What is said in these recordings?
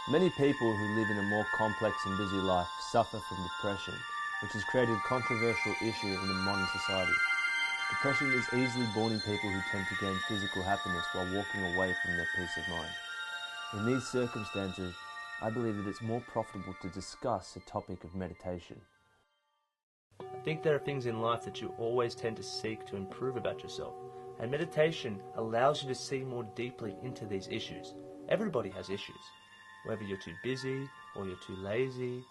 Many people who live in a more complex and busy life suffer from depression, which has created a controversial issue in the modern society. Depression is easily born in people who tend to gain physical happiness while walking away from their peace of mind. In these circumstances, I believe that it's more profitable to discuss the topic of meditation. I think there are things in life that you always tend to seek to improve about yourself, and meditation allows you to see more deeply into these issues. Everybody has issues, whether you're too busy or you're too lazy,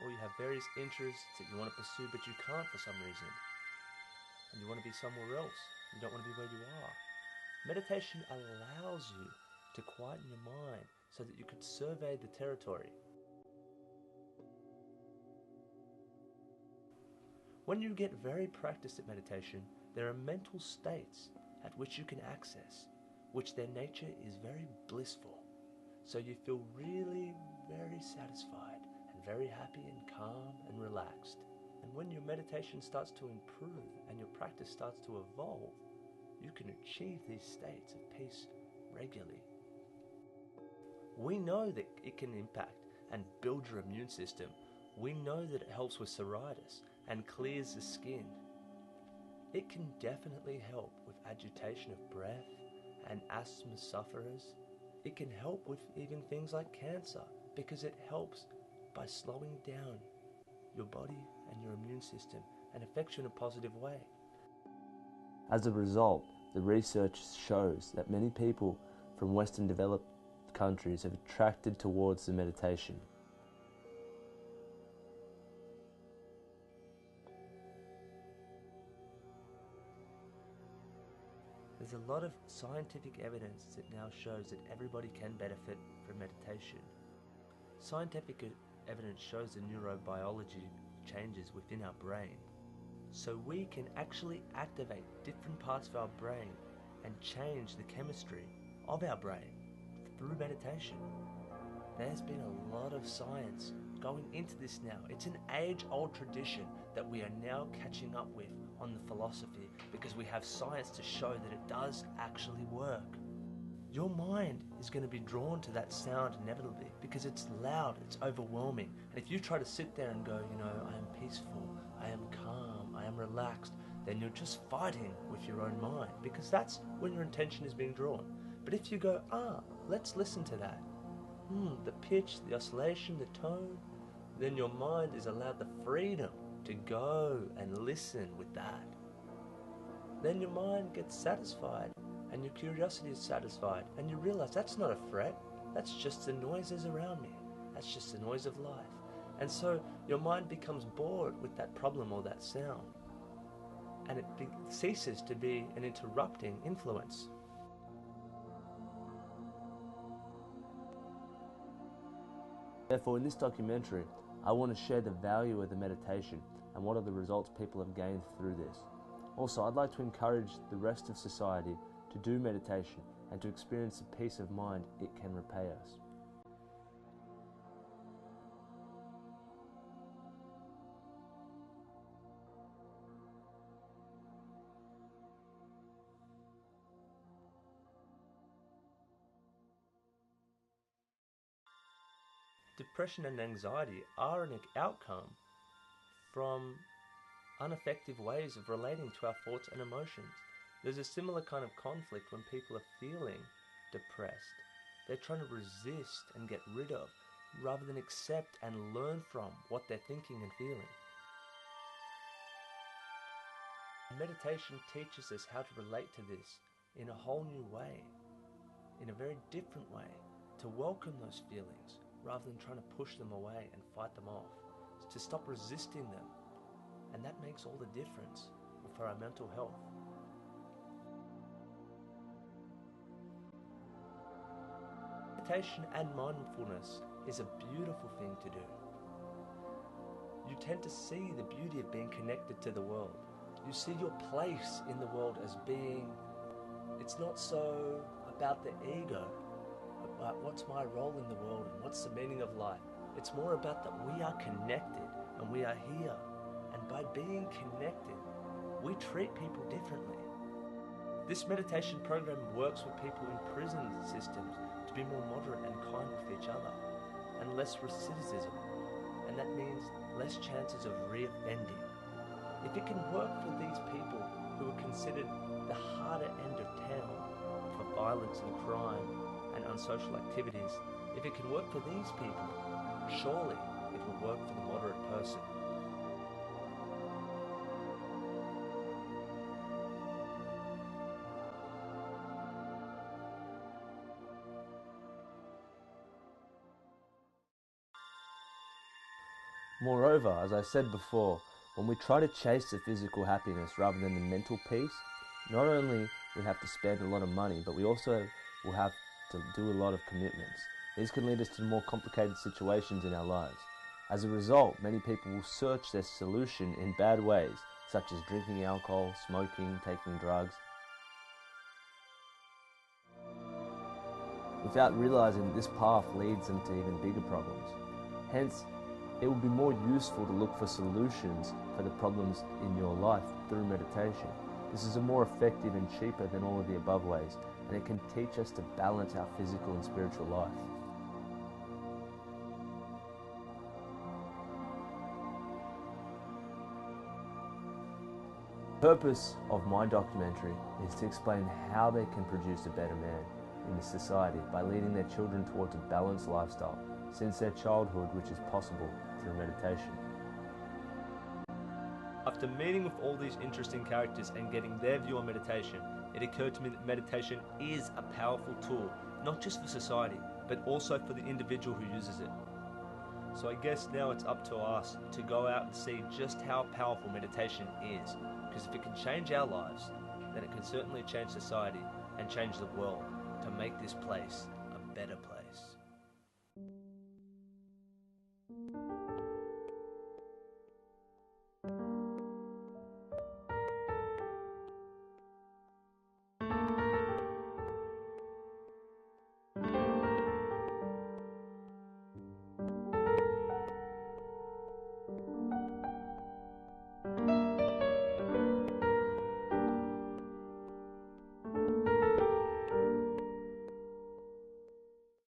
or you have various interests that you want to pursue but you can't for some reason, and you want to be somewhere else, you don't want to be where you are. Meditation allows you to quieten your mind so that you could survey the territory. When you get very practiced at meditation, there are mental states at which you can access, which their nature is very blissful. So you feel really very satisfied and very happy and calm and relaxed. And when your meditation starts to improve and your practice starts to evolve, you can achieve these states of peace regularly. We know that it can impact and build your immune system. We know that it helps with psoriasis and clears the skin. It can definitely help with agitation of breath and asthma sufferers. It can help with even things like cancer because it helps by slowing down your body and your immune system and affects you in a positive way. As a result, the research shows that many people from Western developed countries have attracted towards the meditation. There's a lot of scientific evidence that now shows that everybody can benefit from meditation. Scientific evidence shows the neurobiology changes within our brain. So we can actually activate different parts of our brain and change the chemistry of our brain through meditation. There's been a lot of science going into this now. It's an age-old tradition that we are now catching up with on the philosophy because we have science to show that it does actually work. Your mind is going to be drawn to that sound inevitably because it's loud, it's overwhelming. And if you try to sit there and go, I am peaceful, I am calm, I am relaxed, then you're just fighting with your own mind because that's when your intention is being drawn. But if you go, let's listen to that. The pitch, the oscillation, the tone, then your mind is allowed the freedom to go and listen with that. Then your mind gets satisfied and your curiosity is satisfied and you realize that's not a threat, that's just the noises around me, that's just the noise of life. And so your mind becomes bored with that problem or that sound and it ceases to be an interrupting influence. Therefore, in this documentary, I want to share the value of the meditation and what are the results people have gained through this. Also, I'd like to encourage the rest of society to do meditation and to experience the peace of mind it can repay us. Depression and anxiety are an outcome from ineffective ways of relating to our thoughts and emotions. There's a similar kind of conflict when people are feeling depressed. They're trying to resist and get rid of, rather than accept and learn from what they're thinking and feeling. Meditation teaches us how to relate to this in a whole new way, in a very different way, to welcome those feelings rather than trying to push them away and fight them off, to stop resisting them. And that makes all the difference for our mental health. Meditation and mindfulness is a beautiful thing to do. You tend to see the beauty of being connected to the world. You see your place in the world as being, it's not so about the ego, about what's my role in the world and what's the meaning of life. It's more about that we are connected and we are here. And by being connected, we treat people differently. This meditation program works with people in prison systems to be more moderate and kind with each other, and less recidivism, and that means less chances of reoffending. If it can work for these people who are considered the harder end of town for violence and crime and unsocial activities, if it can work for these people, surely it will work for the moderate person. Moreover, as I said before, when we try to chase the physical happiness rather than the mental peace, not only we have to spend a lot of money, but we also will have to do a lot of commitments. These can lead us to more complicated situations in our lives. As a result, many people will search their solution in bad ways, such as drinking alcohol, smoking, taking drugs, without realizing that this path leads them to even bigger problems. Hence, it will be more useful to look for solutions for the problems in your life through meditation. This is a more effective and cheaper than all of the above ways, and it can teach us to balance our physical and spiritual life. The purpose of my documentary is to explain how they can produce a better man in this society by leading their children towards a balanced lifestyle since their childhood, which is possible through meditation. After meeting with all these interesting characters and getting their view on meditation, it occurred to me that meditation is a powerful tool, not just for society, but also for the individual who uses it. So I guess now it's up to us to go out and see just how powerful meditation is, because if it can change our lives, then it can certainly change society and change the world to make this place a better place.